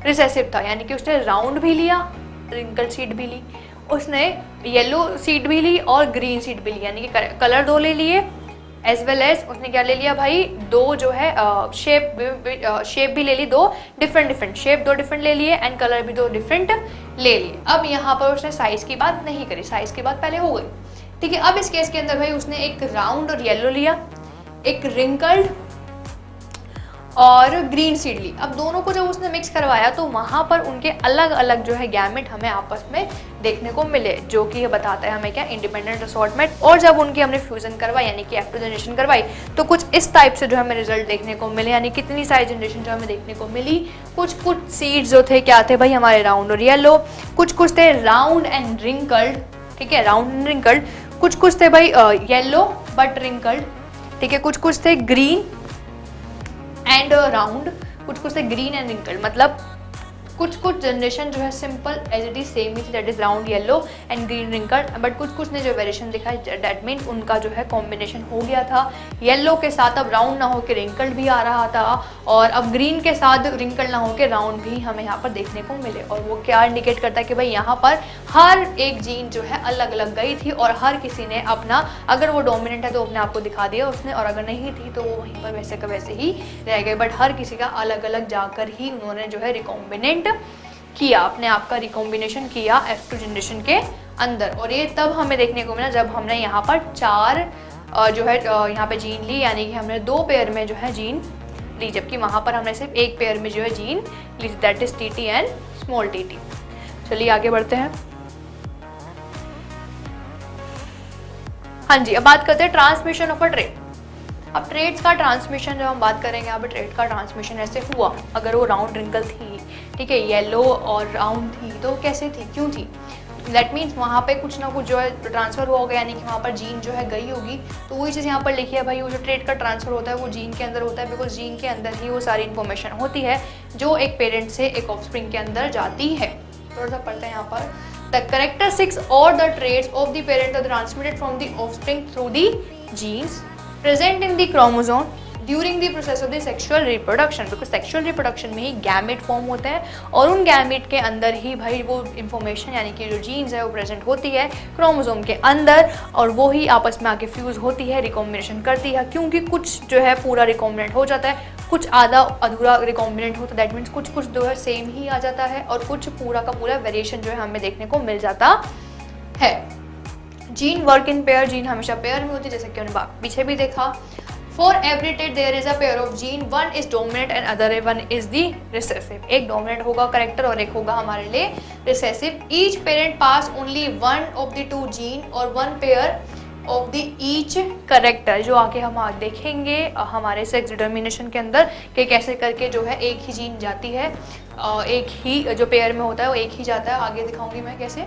रिसेसिव था, यानी कि उसने राउंड भी लिया, रिंकल सीड भी ली, उसने येलो सीड भी ली और ग्रीन सीड भी ली, यानी कि कलर 2 ले लिए एज वेल एज उसने क्या ले लिया भाई 2 जो है शेप भी ले ली, 2 डिफरेंट शेप 2 डिफरेंट ले लिए एंड कलर भी 2 डिफरेंट ले लिए। अब यहाँ पर उसने साइज की बात नहीं करी, साइज की बात पहले हो गई, ठीक है। अब इस केस के अंदर भाई उसने एक राउंड और येलो लिया, एक रिंकल्ड और ग्रीन सीड ली। अब दोनों को जब उसने मिक्स करवाया तो वहाँ पर उनके अलग अलग जो है गैमेट हमें आपस में देखने को मिले, जो कि ये बताता है हमें क्या, इंडिपेंडेंट असॉर्टमेंट। और जब उनकी हमने फ्यूजन करवाई यानी कि F2 जनरेशन करवाई तो कुछ इस टाइप से जो हमें रिजल्ट देखने को मिले, यानी कितनी सारी जनरेशन जो हमें देखने को मिली। कुछ सीड्स जो थे क्या थे भाई हमारे राउंड और येलो, कुछ थे राउंड एंड रिंकल्ड, ठीक है, राउंड एंड रिंकल्ड, कुछ थे भाई येलो बट रिंकल्ड, ठीक है, कुछ थे ग्रीन एंड राउंड, कुछ थे ग्रीन एंड रिंकल्ड। मतलब कुछ जनरेशन जो है simple as it is same ही थी, that is round yellow and green wrinkle, but कुछ ने जो वेरिएशन दिखा दैट मीन उनका जो है कॉम्बिनेशन हो गया था, येलो के साथ अब राउंड ना होकर रिंकल्ड भी आ रहा था, और अब ग्रीन के साथ रिंकल ना होकर राउंड भी हमें यहाँ पर देखने को मिले। और वो क्या इंडिकेट करता है कि भाई यहाँ पर हर एक जीन जो है अलग अलग गई थी और हर किसी ने अपना, अगर वो डोमिनेंट है तो अपने आप को दिखा दिया उसने, और अगर नहीं थी तो वो वहीं पर वैसे का वैसे ही रह गए, बट हर किसी का अलग अलग जाकर ही उन्होंने जो है रिकॉम्बिनेंट किया, अपने आप का रिकॉम्बिनेशन किया F2 जनरेशन के अंदर। और ये तब हमें देखने को मिला जब हमने यहाँ पर 4 जो है यहाँ पे जीन ली, यानी कि हमने 2 पेयर में जो है जीन ली, जबकि वहाँ पर हमने सिर्फ 1 पेयर में जो है जीन ली, that is TT and small TT। चलिए आगे बढ़ते हैं। हाँ जी, अब बात करते हैं ट्रांसमिशन ऑफ अ ट्रेट। अब ट्रेड्स का ट्रांसमिशन जब हम बात करेंगे, अब ट्रेड का ट्रांसमिशन ऐसे हुआ, अगर वो राउंड रिंकल थी, ठीक है, येलो और राउंड थी, तो कैसे थी, क्यों थी, दैट मीन्स वहाँ पे कुछ ना कुछ जो है ट्रांसफर हुआ होगा, यानी कि वहाँ पर जीन जो है गई होगी। तो वही चीज़ यहाँ पर लिखी है भाई, वो जो ट्रेड का ट्रांसफर होता है वो जीन के अंदर होता है, बिकॉज जीन के अंदर ही वो सारी इन्फॉर्मेशन होती है जो एक पेरेंट से एक ऑफस्प्रिंग के अंदर जाती है। थोड़ा सा पढ़ते हैं यहाँ पर, द कैरेक्टरिस्टिक्स और the traits of the parent are transmitted from the offspring through the genes present in the chromosome during the process of the sexual reproduction, because sexual reproduction में ही गैमेट फॉर्म होते हैं और उन gamete के अंदर ही भाई वो इन्फॉर्मेशन यानी कि जो जीन्स है वो प्रेजेंट होती है क्रोमोसोम के अंदर, और वो ही आपस में आके फ्यूज होती है, रिकॉम्बिनेशन करती है, क्योंकि कुछ जो है पूरा रिकॉम्बिनेंट हो जाता है, कुछ आधा अधूरा रिकॉम्बिनेंट होता है, दैट मीन्स कुछ जो है सेम ही आ जाता है, और कुछ पूरा का पूरा वेरिएशन जो है हमें देखने को मिल जाता है। Gene work in pair, gene हमेशा पेयर में होती है, जैसे कि हमने पीछे भी देखा। For every trait there is a pair of gene, one is dominant and other one is the recessive. एक डोमिनेंट होगा करेक्टर और एक होगा हमारे लिए recessive. Each parent pass only one of the 2 gene और 1 pair of the each character, जो आगे हम आज देखेंगे हमारे सेक्स डिटर्मिनेशन के अंदर कि कैसे करके जो है एक ही जीन जाती है, एक ही जो पेयर में होता है वो एक ही जाता है, आगे दिखाऊंगी मैं कैसे,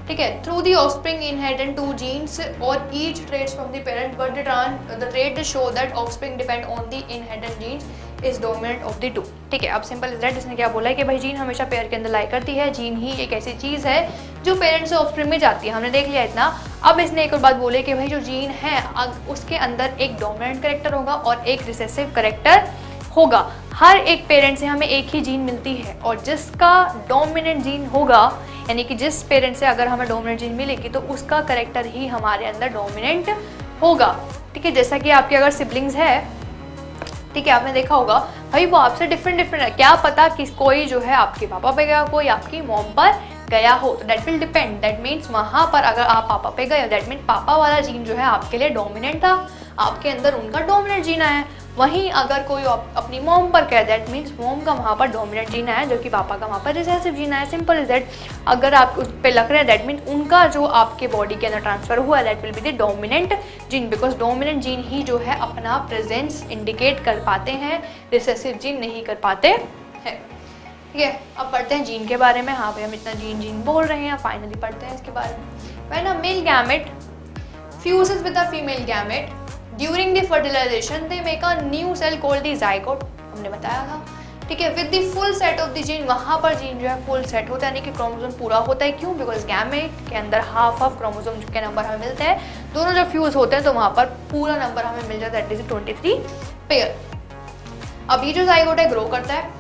ठीक है। Through the offspring inherited 2 genes और each traits from the parent, but the trait show that offspring depend on the inherited genes is dominant of the 2, ठीक है। अब सिंपल इज दैट, इसने क्या बोला है कि भाई जीन हमेशा पेयर के अंदर लाई करती है, जीन ही एक ऐसी चीज़ है जो पेरेंट से ऑफस्प्रिंग में जाती है, हमने देख लिया इतना। अब इसने एक और बात बोले कि भाई जो जीन है उसके अंदर एक डोमिनेंट करेक्टर होगा और एक रिसेसिव करेक्टर होगा। हर एक पेरेंट से हमें एक ही जीन मिलती है, और जिसका डोमिनेंट जीन होगा, यानी कि जिस पेरेंट से अगर हमें डोमिनेंट जीन मिलेगी तो उसका करेक्टर ही हमारे अंदर डोमिनेंट होगा, ठीक है। जैसा कि आपके अगर सिबलिंग्स है, ठीक है, आपने देखा होगा भाई वो आपसे डिफरेंट है, क्या पता कि कोई जो है आपके पापा पे गया, कोई आपकी मॉम पर गया हो, तो that will depend, that means वहाँ पर अगर आप पापा पे गए, दैट मीन्स पापा वाला जीन जो है आपके लिए डोमिनेंट था, आपके अंदर उनका डोमिनेंट जीन आया। वहीं अगर कोई अपनी मॉम पर कहे, दैट मीन्स मॉम का वहाँ पर डोमिनेंट जीन आया, जो कि पापा का वहाँ पर रिसेसिव जीन आया। सिंपल इज दैट, अगर आप उस पर लग रहे हैं, दैट मीन्स उनका जो आपके बॉडी के अंदर ट्रांसफर हुआ, that will be the dominant gene, because dominant gene ही जो है अपना प्रेजेंस इंडिकेट कर पाते हैं, रिसेसिव जीन नहीं कर पाते हैं, ठीक है। अब पढ़ते हैं जीन के बारे में। हाँ भाई, हम इतना जीन बोल रहे हैं, फाइनली पढ़ते हैं इसके बारे में। When a male gamete fuses with a female gamete during the fertilization they make a new cell called the zygote, हमने बताया था, ठीक है। With the full set of the gene, वहाँ पर जीन जो है फुल सेट होता है, यानी कि क्रोमोसोम पूरा होता है। क्यों? बिकॉज गैमेट के अंदर हाफ क्रोमोसोम के नंबर हमें मिलते हैं, दोनों जब फ्यूज होते हैं तो वहाँ पर पूरा नंबर हमें मिल जाता है, दैट इज 23 पेयर। अब ये जो जाइगोट है ग्रो करता है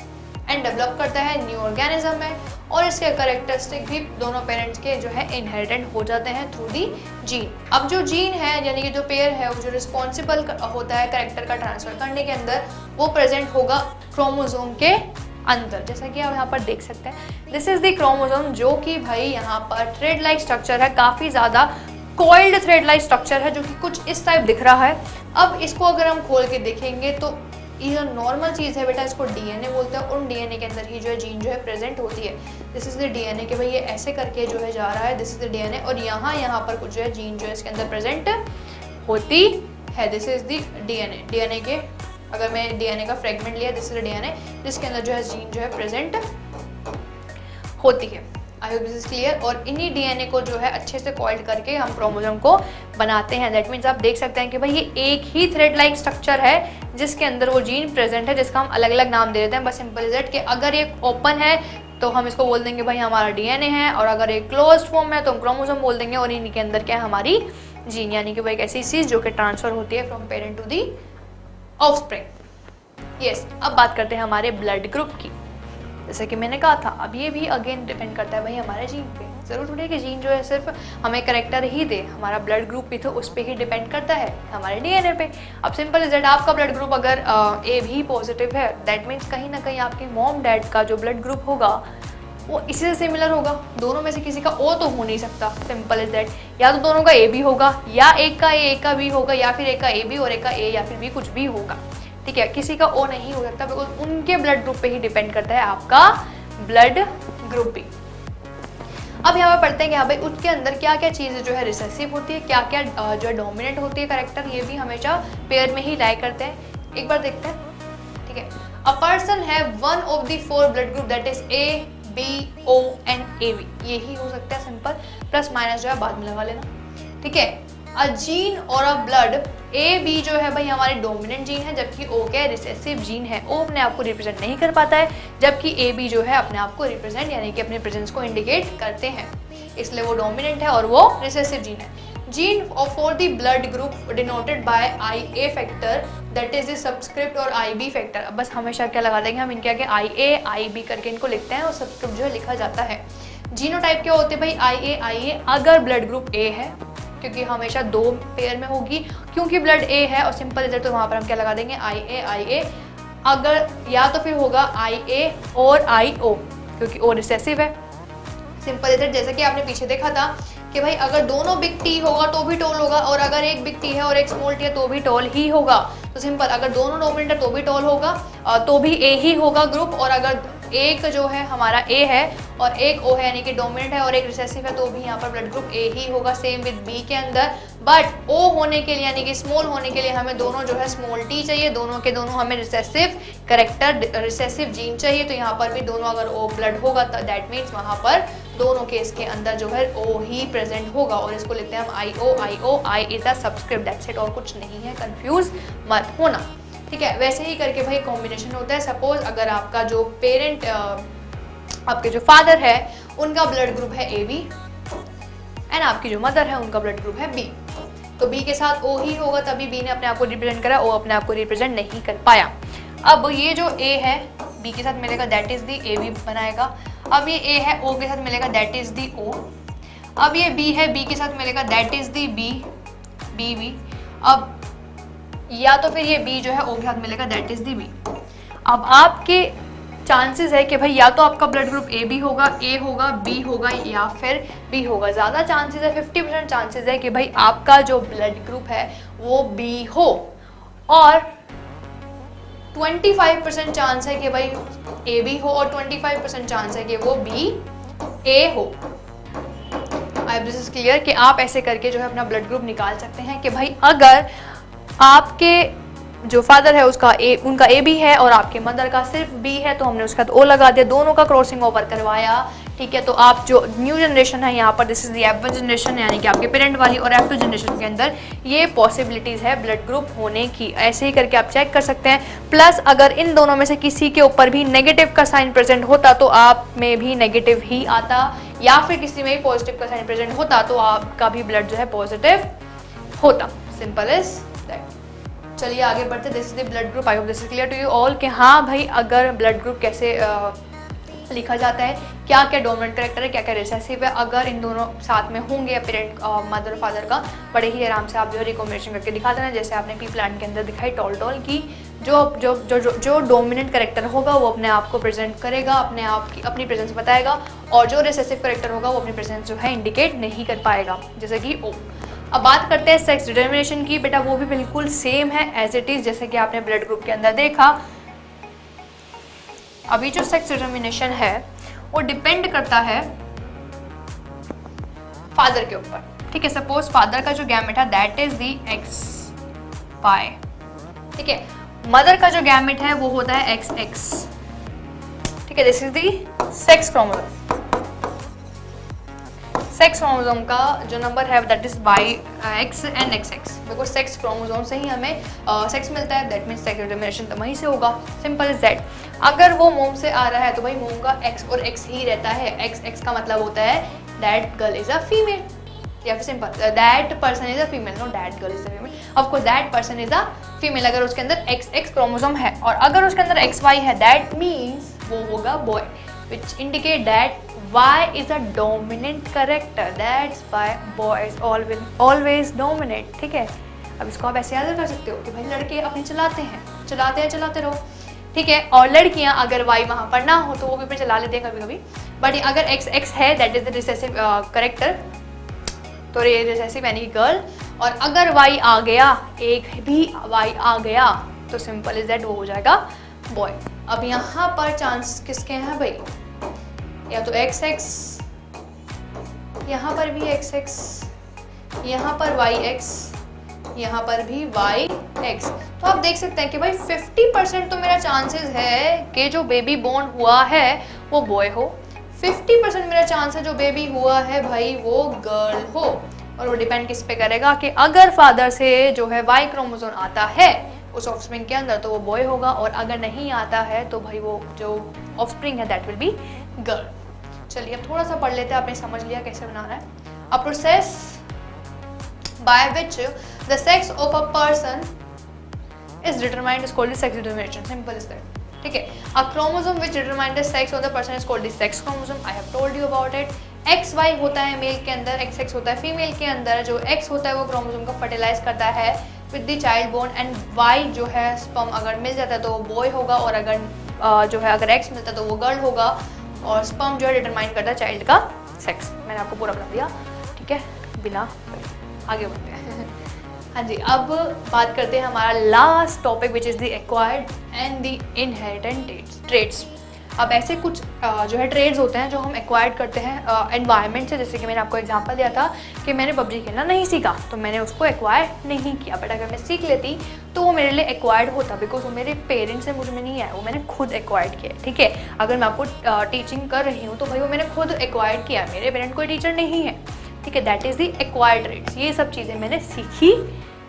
एंड डेवलप करता है न्यू ऑर्गेनिज्म में, और इसके कैरेक्टरिस्टिक भी दोनों पेरेंट्स के जो है इनहेरिटेंट हो जाते हैं थ्रू दी जीन। अब जो जीन है यानी कि जो पेयर है वो जो रिस्पॉन्सिबल होता है कैरेक्टर का ट्रांसफर करने के अंदर, वो प्रेजेंट होगा क्रोमोसोम के अंदर, जैसा कि आप यहाँ पर देख सकते हैं। दिस इज द क्रोमोसोम, जो कि भाई यहाँ पर थ्रेड लाइक स्ट्रक्चर है, काफ़ी ज़्यादा कॉइल्ड थ्रेड लाइक स्ट्रक्चर है, जो कि कुछ इस टाइप दिख रहा है। अब इसको अगर हम खोल के देखेंगे तो ये नॉर्मल चीज़ है बेटा, इसको डीएनए बोलते हैं, और डीएनए के अंदर ही जो है जीन जो है प्रेजेंट होती है। दिस इज द डीएनए के भाई ये ऐसे करके जो है जा रहा है, दिस इज द डीएनए, और यहाँ पर कुछ जो है जीन जो है इसके अंदर प्रेजेंट होती है। This is the DNA, DNA के अगर मैं डीएनए का फ्रेगमेंट लिया, दिस इज द डीएनए जिसके अंदर जो है जीन जो है प्रेजेंट होती है। आई होप दिस इज क्लियर। और इन्हीं डीएनए को जो है अच्छे से कॉइल्ड करके हम क्रोमोसोम को बनाते हैं। दैट मीन्स आप देख सकते हैं कि भाई ये एक ही थ्रेड लाइक स्ट्रक्चर है जिसके अंदर वो जीन प्रेजेंट है, जिसका हम अलग अलग नाम दे देते हैं। बस सिंपल इज दैट कि अगर ये ओपन है तो हम इसको बोल देंगे भाई हमारा डीएनए है, और अगर एक क्लोज्ड फॉर्म है तो हम क्रोमोसोम बोल देंगे, और इनके अंदर क्या है हमारी जीन, यानी कि भाई एक ऐसी चीज जो कि ट्रांसफर होती है from parent to the offspring. Yes, अब बात करते हैं हमारे ब्लड ग्रुप की। जैसे कि मैंने कहा था, अब ये भी अगेन डिपेंड करता है भाई हमारे जीन पे। जरूर थोड़ी है कि जीन जो है सिर्फ हमें करेक्टर ही दे, हमारा ब्लड ग्रुप भी तो उस पर ही डिपेंड करता है, हमारे डीएनए पे। अब सिंपल इज दैट, आपका ब्लड ग्रुप अगर ए भी पॉजिटिव है, दैट मीन्स कहीं ना कहीं आपके मॉम डैड का जो ब्लड ग्रुप होगा वो इसी से सिमिलर होगा। दोनों में से किसी का ओ तो हो नहीं सकता, सिंपल इज दैट। या तो दोनों का ए भी होगा, या एक का ए एक का बी होगा, या फिर एक का ए बी और एक का ए या फिर बी, कुछ भी होगा, ठीक है। किसी का ओ नहीं हो सकता, बिकॉज उनके ब्लड ग्रुप पे ही डिपेंड करता है आपका ब्लड ग्रुप भी। अब यहाँ पर पढ़ते हैं कि हाँ भाई उसके अंदर क्या क्या चीज़ें जो है रिसेसिव होती है, क्या क्या जो है डोमिनेंट होती है करेक्टर, ये भी हमेशा पेयर में ही लाई करते हैं। एक बार देखते हैं, ठीक है। A person have one of the 4 blood group that is A B O and A B, यही हो सकता है सिंपल, प्लस माइनस जो है बाद में लगा लेना, ठीक है। अ जीन और अ ब्लड, ए बी जो है भाई हमारे डोमिनेंट जीन है, जबकि ओ क्या है रिसेसिव जीन है। ओ अपने आप को रिप्रेजेंट नहीं कर पाता है, जबकि ए बी जो है अपने आप को रिप्रेजेंट यानी कि अपने प्रेजेंस को इंडिकेट करते हैं, इसलिए वो डोमिनेंट है और वो रिसेसिव जीन है। Gene for the blood group denoted by I A factor that is the subscript और आई बी फैक्टर। अब बस हमेशा क्या लगा देंगे हम इनके आगे आई ए आई बी करके इनको लिखते हैं, और सबस्क्रिप्ट जो है लिखा जाता है। जीनोटाइप क्या होते हैं भाई, आई ए अगर ब्लड ग्रुप ए है, क्योंकि हमेशा 2 पेयर में होगी, क्योंकि ब्लड ए है और सिंपल इधर, तो वहाँ पर हम क्या लगा देंगे आई ए। अगर या तो फिर होगा आई ए और आई ओ, क्योंकि ओ रिसेसिव है, सिंपल इधर। जैसे कि आपने पीछे देखा था कि भाई अगर दोनों बिग टी होगा तो भी टॉल होगा, और अगर एक बिग टी है और एक स्मॉल टी है तो भी टॉल ही होगा। तो सिंपल, अगर दोनों डोमिनेंट है तो भी टॉल होगा, तो भी ए ही होगा ग्रुप, और अगर एक जो है हमारा ए है और एक ओ है यानी कि डोमिनेंट है और एक रिसेसिव है, तो भी यहाँ पर ब्लड ग्रुप ए ही होगा, सेम विद बी के अंदर। बट ओ होने के लिए यानी कि स्मॉल होने के लिए हमें दोनों जो है स्मॉल टी चाहिए, दोनों के दोनों हमें रिसेसिव करेक्टर रिसेसिव जीन चाहिए। तो यहाँ पर भी दोनों अगर ओ ब्लड होगा तो दैट मीन्स वहाँ पर दोनों केस के अंदर जो है ओ ही प्रेजेंट होगा, और इसको लिखते हैं हम I O. I is a subscript, that's it, और कुछ नहीं है, कंफ्यूज मत होना, ठीक है। वैसे ही करके भाई कॉम्बिनेशन होता है। सपोज अगर आपका जो पेरेंट आपके जो फादर है उनका ब्लड ग्रुप है ए बी, एंड आपकी जो मदर है उनका ब्लड ग्रुप है बी, तो बी के साथ ओ ही होगा, तभी बी ने अपने आप को रिप्रेजेंट करा, ओ अपने आप को रिप्रेजेंट नहीं कर पाया। अब ये जो ए है बी के साथ मिलेगा, that is the A B बनाएगा। अब ये ए है ओ के साथ मिलेगा, दैट इज दी ओ। अब ये बी है बी के साथ मिलेगा, that is the B B. अब या तो फिर ये बी जो है ओ के साथ मिलेगा, दैट इज दी बी। अब आपके चांसेस है कि भाई या तो आपका ब्लड ग्रुप ए बी होगा, ए होगा, बी होगा, या फिर बी होगा। ज़्यादा चांसेस है, 50% चांसेस है कि भाई आपका जो ब्लड ग्रुप है वो बी हो, और 25% चांस है कि भाई ए बी हो, और 25% चांस है कि वो बी ए हो। आई दिस इज क्लियर कि आप ऐसे करके जो है अपना ब्लड ग्रुप निकाल सकते हैं कि भाई अगर आपके जो फादर है उसका उनका ए बी है और आपके मदर का सिर्फ बी है, तो हमने उसका ओ लगा दिया, दोनों का क्रॉसिंग ओवर करवाया, ठीक है। तो आप जो न्यू जनरेशन है यहाँ पर, this is the F1 generation यानी कि आपके पेरेंट वाली, और F2 जनरेशन के अंदर ये पॉसिबिलिटीज़ है ब्लड ग्रुप होने की। ऐसे ही करके आप चेक कर सकते हैं। प्लस अगर इन दोनों में से किसी के ऊपर भी नेगेटिव का साइन प्रेजेंट होता तो आप में भी नेगेटिव ही आता, या फिर किसी में भी पॉजिटिव का साइन प्रेजेंट होता तो आपका भी ब्लड जो है पॉजिटिव होता। Simple is that. चलिए आगे बढ़ते। This is the blood group. I hope this is clear to you all कि हाँ भाई अगर ब्लड ग्रुप कैसे लिखा जाता है, क्या क्या डोमिनेंट कैरेक्टर है, क्या क्या रिसेसिव है। अगर इन दोनों साथ में होंगे पेरेंट मदर फादर का, बड़े ही आराम से आप जो है रिकॉम्बिनेशन करके दिखा देना, जैसे आपने पी प्लांट के अंदर दिखाई टॉल की। जो जो जो जो, जो डोमिनेंट कैरेक्टर होगा वो अपने आप को प्रेजेंट करेगा, अपने आप की अपनी प्रेजेंस बताएगा, और जो रिसेसिव कैरेक्टर होगा वो अपनी प्रेजेंस जो है इंडिकेट नहीं कर पाएगा, जैसे कि ओ। अब बात करते हैं सेक्स डिटर्मिनेशन की। बेटा वो भी बिल्कुल सेम है एज इट इज, जैसे कि आपने ब्लड ग्रुप के अंदर देखा। अभी जो सेक्स डिटर्मिनेशन है वो डिपेंड करता है फादर के ऊपर, ठीक है। सपोज फादर का जो गैमेट है that is the X Y, ठीक है। मदर का जो गैमेट है वो होता है एक्स एक्स, ठीक है। This is the sex chromosome. Sex chromosome का जो नंबर है that is Y X and X X, because sex chromosome से ही हमें सेक्स मिलता है, दैट मीन्स सेक्स डिटर्मिनेशन तो वहीं से होगा। Simple is that. अगर वो मोम से आ रहा है तो भाई मोम का एक्स और एक्स ही रहता है। एक्स एक्स का मतलब होता है that girl is a female, या फिर simple that person is a female, know that girl is a female, of course that person is a female अगर उसके अंदर एक्स एक्स क्रोमोसोम है। और अगर उसके अंदर एक्स वाई है दैट मीन्स वो होगा boy, which indicate that Y is a dominant character, that's why boys always dominate, ठीक है। अब इसको आप ऐसे याद कर सकते हो कि भाई लड़के अपने चलाते रहो, ठीक है। और लड़कियां अगर Y वहाँ पर ना हो तो वो भी अपने चला लेते हैं कभी कभी, बट अगर X X है that is the recessive character, तो ये रिसेसिव यानी कि गर्ल। और अगर Y आ गया, एक भी Y आ गया तो सिंपल इज दैट वो हो जाएगा बॉय। अब यहाँ पर चांस किसके हैं भाई, या तो एक्स एक्स, यहाँ पर भी एक्स एक्स, यहाँ पर वाई एक्स, यहाँ पर भी वाई एक्स। तो आप देख सकते हैं कि भाई 50% तो मेरा चांसेस है कि जो बेबी बोर्न हुआ है वो बॉय हो, 50% मेरा चांस है जो बेबी हुआ है भाई वो गर्ल हो। और वो डिपेंड किस पे करेगा कि अगर फादर से जो है वाई क्रोमोसोम आता है उस ऑफस्प्रिंग के अंदर तो वो बॉय होगा, और अगर नहीं आता है तो भाई वो जो ऑफस्प्रिंग है दैट विल बी गर्ल। चलिए अब थोड़ा सा पढ़ लेते हैं, आपने समझ लिया कैसे बनाना है। A process by which the sex of a person is determined is called sex determination, simple is that, ठीक है। A chromosome which determined the sex of the person is called the sex chromosome, I have told you about it. X Y होता है mail के अंदर, x x होता है female के अंदर। जो एक्स होता है वो क्रोमोसोम को फर्टिलाइज करता है with the child born, and Y जो है स्पर्म अगर मिल जाता है तो वो बॉय होगा, और अगर जो है अगर एक्स मिलता है तो वो गर्ल होगा। और स्पर्म जो है डिटरमाइन करता है चाइल्ड का सेक्स। मैंने आपको पूरा बता दिया, ठीक है, बिना आगे बढ़ते हैं। हाँ जी, अब बात करते हैं हमारा last topic which is the acquired and the inherited traits. अब ऐसे कुछ जो है ट्रेड्स होते हैं जो हम एक्वायर्ड करते हैं एनवायरनमेंट से। जैसे कि मैंने आपको एग्जांपल दिया था कि मैंने पबजी खेलना नहीं सीखा तो मैंने उसको एक्वायर नहीं किया, बट अगर मैं सीख लेती तो वो मेरे लिए एक्वायर्ड होता, बिकॉज वो मेरे पेरेंट्स से मुझ में नहीं आया, वो मैंने खुद एक्वायर्ड किया है, ठीक है। अगर मैं आपको टीचिंग कर रही हूँ तो भाई वो मैंने खुद एक्वायर्ड किया, मेरे पेरेंट कोई टीचर नहीं है, ठीक है। That is the acquired traits. ये सब चीज़ें मैंने सीखी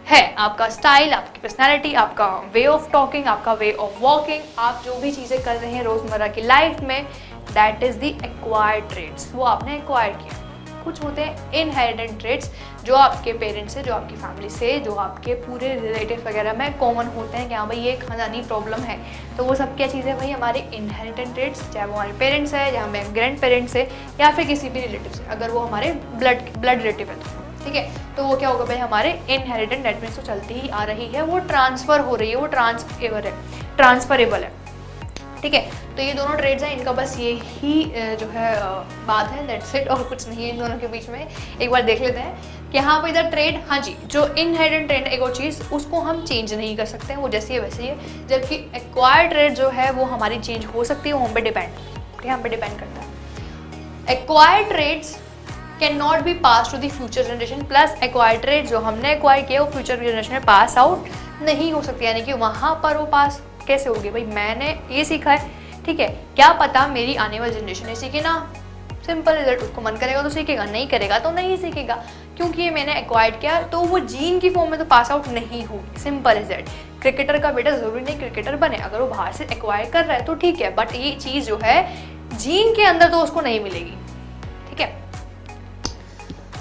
है। आपका स्टाइल, आपकी पर्सनैलिटी, आपका वे ऑफ टॉकिंग, आपका वे ऑफ वॉकिंग, आप जो भी चीज़ें कर रहे हैं रोज़मर्रा की लाइफ में, that is the acquired traits, वो आपने एक्वायर किया। कुछ होते हैं इनहेरिटेड ट्रेड्स जो आपके पेरेंट्स से, जो आपकी फैमिली से, जो आपके पूरे रिलेटिव वगैरह में कॉमन होते हैं कि हाँ भाई ये खानदानी प्रॉब्लम है। तो वो सब क्या चीज़ें भाई हमारे इनहेरिटेड ट्रेड्स, चाहे वो हमारे पेरेंट्स है या हमारे ग्रैंड पेरेंट्स है या फिर किसी भी रिलेटिव से, अगर वो हमारे ब्लड रिलेटिव है तो, ठीक है। तो वो क्या होगा भाई हमारे इनहेरिटेड डेट मीन्स तो चलती ही आ रही है, वो ट्रांसफ़र हो रही है, वो ट्रांसफरेबल है, ठीक है। तो ये दोनों ट्रेड्स हैं, इनका बस ये ही जो है बात है, दैट्स इट, और कुछ नहीं है इन दोनों के बीच में। एक बार देख लेते हैं कि हाँ भाई द ट्रेड, हाँ जी, जो इनहेरिटेड ट्रेड एक और चीज़ उसको हम चेंज नहीं कर सकते हैं, वो जैसी है वैसी है। जबकि एक्वायर्ड ट्रेड जो है वो हमारी चेंज हो सकती है, वो हम पे डिपेंड करता है। Acquired traits can not be pass to the future generation, plus acquired trait जो हमने एक्वायर किया वो फ्यूचर जनरेशन में पास आउट नहीं हो सकती, यानी कि वहाँ पर वो पास कैसे होगी भाई, मैंने ये सीखा है, ठीक है, क्या पता मेरी आने वाली जनरेशन ने सीखे ना, सिंपल रिजल्ट। उसको मन करेगा तो सीखेगा, नहीं करेगा तो नहीं सीखेगा, क्योंकि ये मैंने एक्वायर्ड किया तो वो जीन की फॉर्म में तो पास आउट नहीं होगी, सिंपल रिजल्ट। क्रिकेटर का बेटा ज़रूरी नहीं क्रिकेटर बने, अगर वो बाहर से एक्वायर कर रहा है तो ठीक है, बट ये चीज़ जो है जीन के अंदर तो उसको नहीं मिलेगी, ठीक है।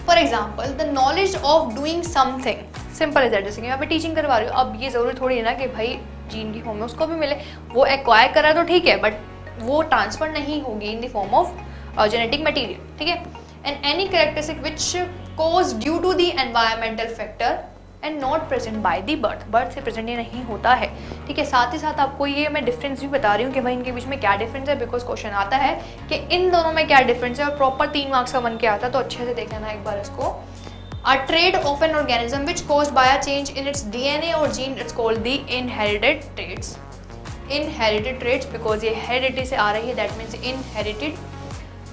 For example the knowledge of doing something, simple is that. जैसे कि मैं टीचिंग करवा रही हूँ, अब ये ज़रूरी थोड़ी है ना कि भाई जीन की फॉर्म में उसको भी मिले, वो एक्वायर कर रहा है तो ठीक है, बट वो ट्रांसफर नहीं होगी in the form of genetic material, ठीक है। And any characteristic which cause due to the environmental factor and not present by the birth से प्रेजेंट ये नहीं होता है, ठीक है। साथ ही साथ आपको ये मैं डिफरेंस भी बता रही हूँ कि भाई इनके बीच में क्या डिफरेंस है, बिकॉज क्वेश्चन आता है कि इन दोनों में क्या डिफरेंस है, और प्रॉपर 3 मार्क्स का बन के आता है, तो अच्छे से देख लेना एक बार इसको। A trait of an organism which caused by a change in its DNA or gene, it's called the inherited traits. Inherited traits because ये heredity से आ रही है, that means inherited.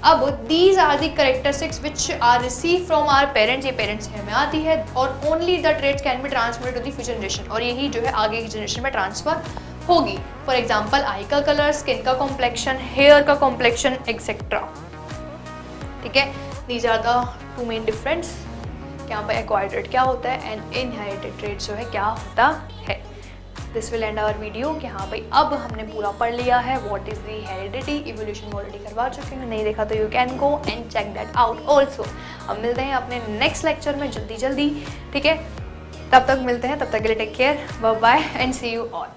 अब these are the characteristics which are received from our parents, ये parents से हमें आती है, और only the traits can be transferred to the future generation, और यही जो है आगे की जनरेशन में ट्रांसफर होगी। फॉर एग्जाम्पल आई का कलर, स्किन का कॉम्प्लेक्शन, हेयर का कॉम्प्लेक्शन एक्सेट्रा, ठीक है। These are the 2 main difference, यहाँ पर एक्वायर्ड ट्रेड क्या होता है एंड इनहेरिटेड ट्रेड जो है क्या होता है। This will end our video कि हाँ भाई अब हमने पूरा पढ़ लिया है what is the heredity. Evolution already करवा चुके हैं, नहीं देखा तो you can go and check that out also. अब मिलते हैं अपने नेक्स्ट लेक्चर में जल्दी जल्दी, ठीक है? तब तक मिलते हैं, तब तक के लिए take care, bye bye and see you all.